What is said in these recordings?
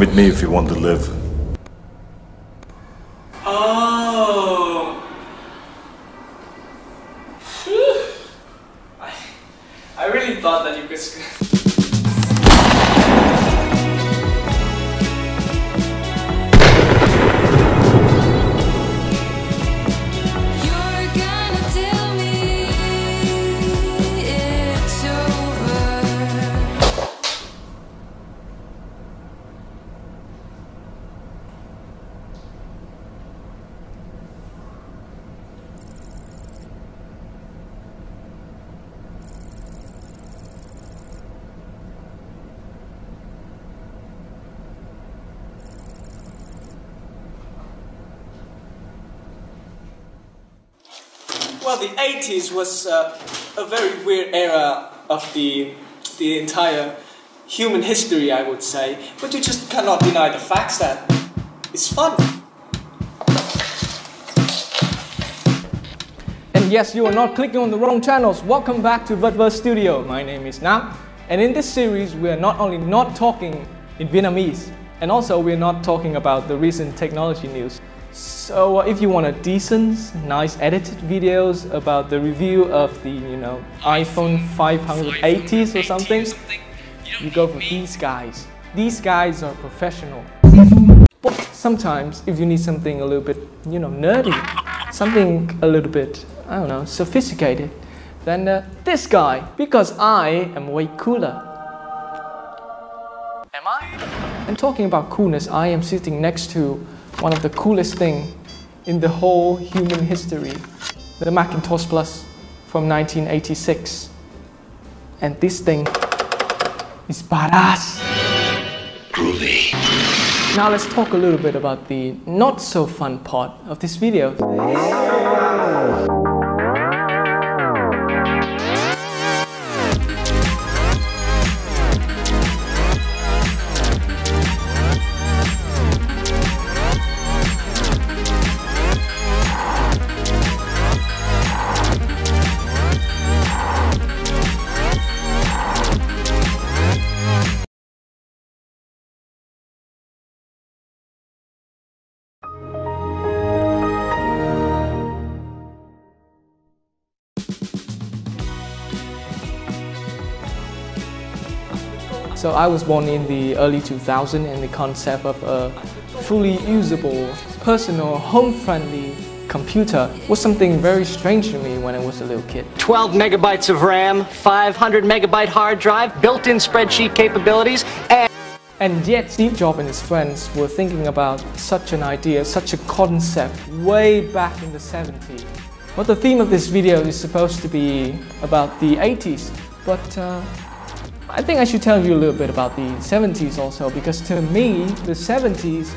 with me if you want to live. Oh. I really thought that you could. Well, the 80s was a very weird era of the entire human history, I would say. But you just cannot deny the facts that it's fun. And yes, you are not clicking on the wrong channels. Welcome back to Verse Studio. My name is Nam. And in this series, we are not only not talking in Vietnamese, and also we're not talking about the recent technology news. So if you want a decent, nice edited videos about the review of the, iPhone 580s or something, you go for these guys. These guys are professional. But sometimes if you need something a little bit, nerdy, something a little bit, I don't know, sophisticated, then this guy, because I am way cooler. Am I? And talking about coolness, I am sitting next to one of the coolest things in the whole human history, the Macintosh Plus from 1986. And this thing is badass. Groovy. Now let's talk a little bit about the not so fun part of this video. So I was born in the early 2000s, and the concept of a fully usable, personal, home-friendly computer was something very strange to me when I was a little kid. 12 megabytes of RAM, 500 megabyte hard drive, built-in spreadsheet capabilities, and yet Steve Jobs and his friends were thinking about such an idea, such a concept way back in the 70s. But the theme of this video is supposed to be about the 80s, but I think I should tell you a little bit about the 70s also, because to me, the 70s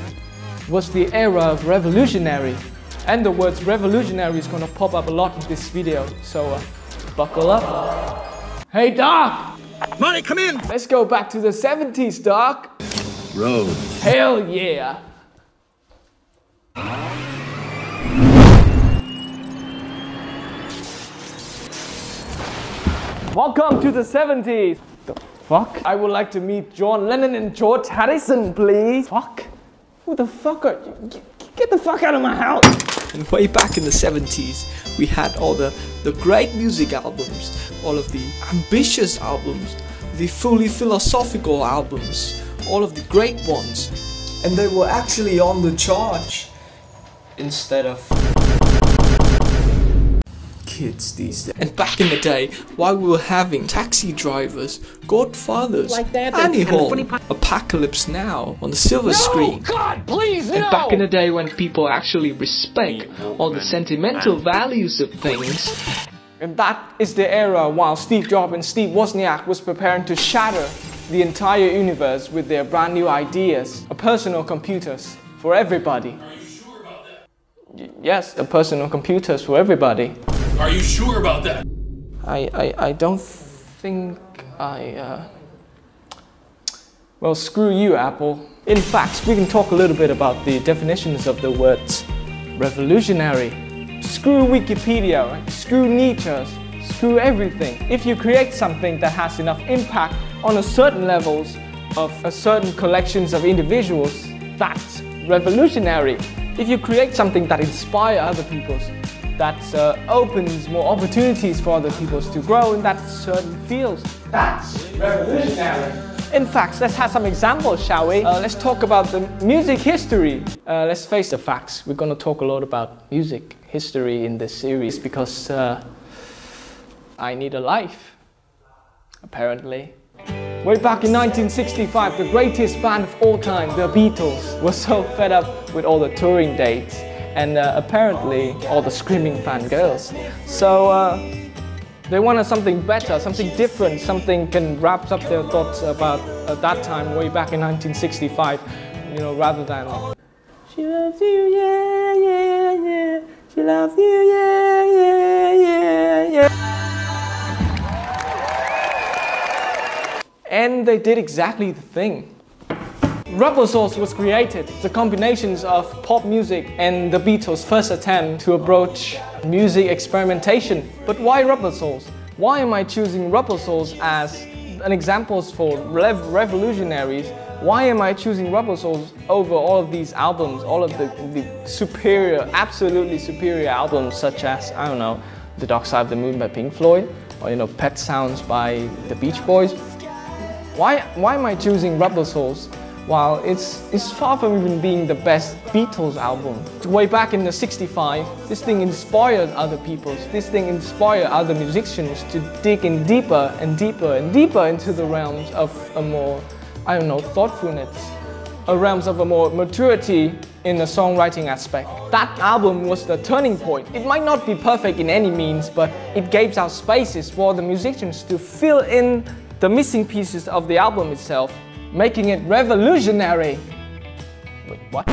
was the era of revolutionary. And the words revolutionary is going to pop up a lot in this video, so buckle up. Hey Doc! Money, come in! Let's go back to the 70s, Doc! Road. Hell yeah! Welcome to the 70s! Fuck? I would like to meet John Lennon and George Harrison, please. Fuck? Who the fuck are you? Get the fuck out of my house! And way back in the 70s, we had all the great music albums, all of the ambitious albums, the fully philosophical albums, all of the great ones. And they were actually on the chart instead of kids these days. And back in the day, while we were having Taxi Drivers, Godfathers, Like that, Annie and Hall, funny Apocalypse Now on the silver screen. God, please, And back in the day when people actually respect all the sentimental values of things. And that is the era while Steve Jobs and Steve Wozniak was preparing to shatter the entire universe with their brand new ideas, a personal computers for everybody. Are you sure about that? Yes, a personal computers for everybody. Are you sure about that? I don't think well, screw you, Apple. In fact, we can talk a little bit about the definitions of the words revolutionary. Screw Wikipedia, right? Screw Nietzsche, screw everything. If you create something that has enough impact on a certain levels, of a certain collections of individuals, that's revolutionary. If you create something that inspires other people, that opens more opportunities for other people to grow in that certain fields, that's revolutionary. In fact, let's have some examples, shall we? Let's talk about the music history. Let's face the facts. We're going to talk a lot about music history in this series because I need a life, apparently. Way back in 1965, the greatest band of all time, the Beatles, were so fed up with all the touring dates and apparently all the screaming fangirls. So they wanted something better, something different, something can wrap up their thoughts about at that time, way back in 1965, you know, rather than she loves you, yeah, yeah, yeah, she loves you, yeah, yeah, yeah, yeah. And they did exactly the thing. Rubber Soul was created, the combinations of pop music and the Beatles' first attempt to approach music experimentation. But why Rubber Soul? Why am I choosing Rubber Soul as an example for revolutionaries? Why am I choosing Rubber Soul over all of these albums, all of the superior, absolutely superior albums such as, I don't know, The Dark Side of the Moon by Pink Floyd, or you know, Pet Sounds by the Beach Boys? Why am I choosing Rubber Soul while it's far from even being the best Beatles album? Way back in the '65, this thing inspired other people. This thing inspired other musicians to dig in deeper and deeper and deeper into the realms of a more, I don't know, thoughtfulness, a realms of a more maturity in the songwriting aspect. That album was the turning point. It might not be perfect in any means, but it gave out spaces for the musicians to fill in the missing pieces of the album itself, making it revolutionary. Wait, what?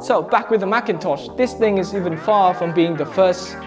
So back with the Macintosh, this thing is even far from being the first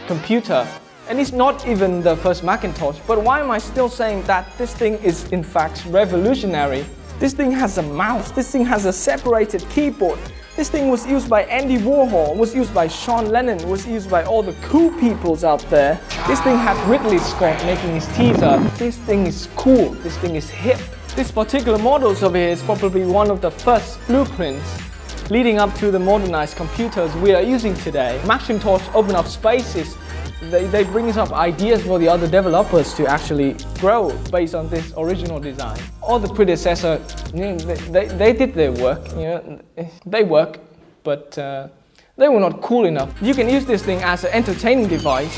computer. And it's not even the first Macintosh, but why am I still saying that this thing is in fact revolutionary? This thing has a mouse, this thing has a separated keyboard. This thing was used by Andy Warhol, was used by Sean Lennon, was used by all the cool peoples out there. This thing had Ridley Scott making his teaser. This thing is cool, this thing is hip. This particular model over here is probably one of the first blueprints leading up to the modernized computers we are using today. Macintosh opened up spaces. They bring up ideas for the other developers to actually grow based on this original design. All the predecessors, you know, they did their work. You know, they work, but they were not cool enough. You can use this thing as an entertaining device,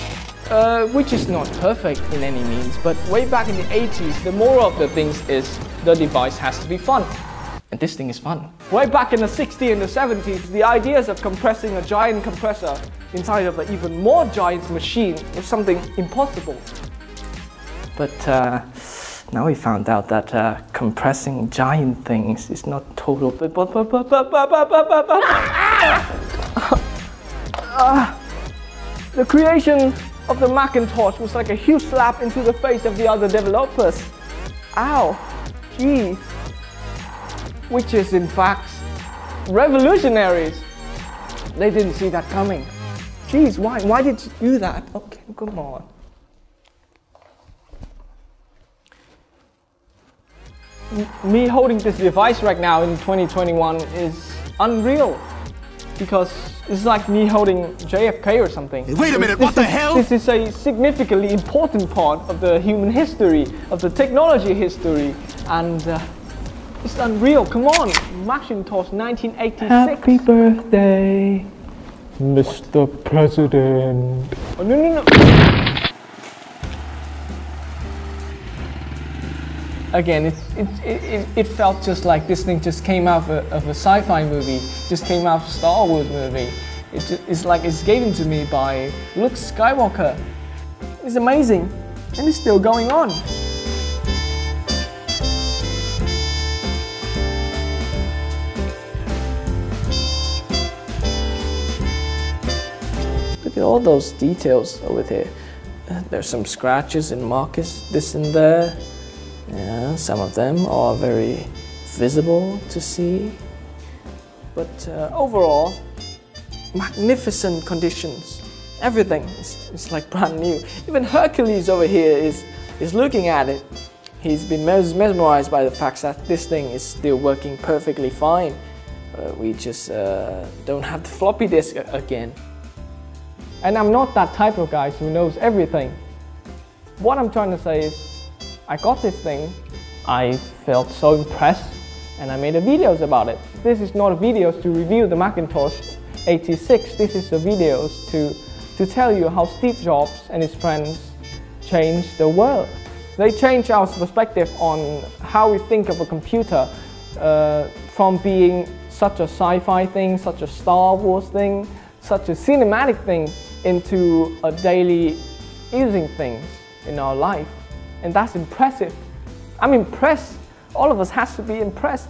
which is not perfect in any means. But way back in the 80s, the moral of the things is the device has to be fun. And this thing is fun. Way back in the 60s and the 70s, the ideas of compressing a giant compressor inside of an even more giant machine was something impossible. But now we found out that compressing giant things is not total. The creation of the Macintosh was like a huge slap into the face of the other developers. Ow, geez. Which is in fact revolutionaries. They didn't see that coming. Geez, why did you do that? Okay, come on. Me holding this device right now in 2021 is unreal. Because it's like me holding JFK or something. Hey, wait a minute, what the hell? This is a significantly important part of the human history, of the technology history, and it's unreal. Come on, Macintosh 1986. Happy birthday, Mr. President. Oh, no. Again, it felt just like this thing just came out of a sci-fi movie, just came out of a Star Wars movie. It's like it's given to me by Luke Skywalker. It's amazing, and it's still going on. Look at all those details over here. There's some scratches and markers, this and there. Yeah, some of them are very visible to see. But overall, magnificent conditions. Everything is like brand new. Even Hercules over here is looking at it. He's been mesmerized by the fact that this thing is still working perfectly fine. We just don't have the floppy disk again. And I'm not that type of guy who knows everything. What I'm trying to say is, I got this thing, I felt so impressed, and I made a videos about it. This is not a videos to review the Macintosh 86, this is a videos to tell you how Steve Jobs and his friends changed the world. They changed our perspective on how we think of a computer, from being such a sci-fi thing, such a Star Wars thing, such a cinematic thing, into a daily using things in our life. And that's impressive. I'm impressed. All of us has to be impressed.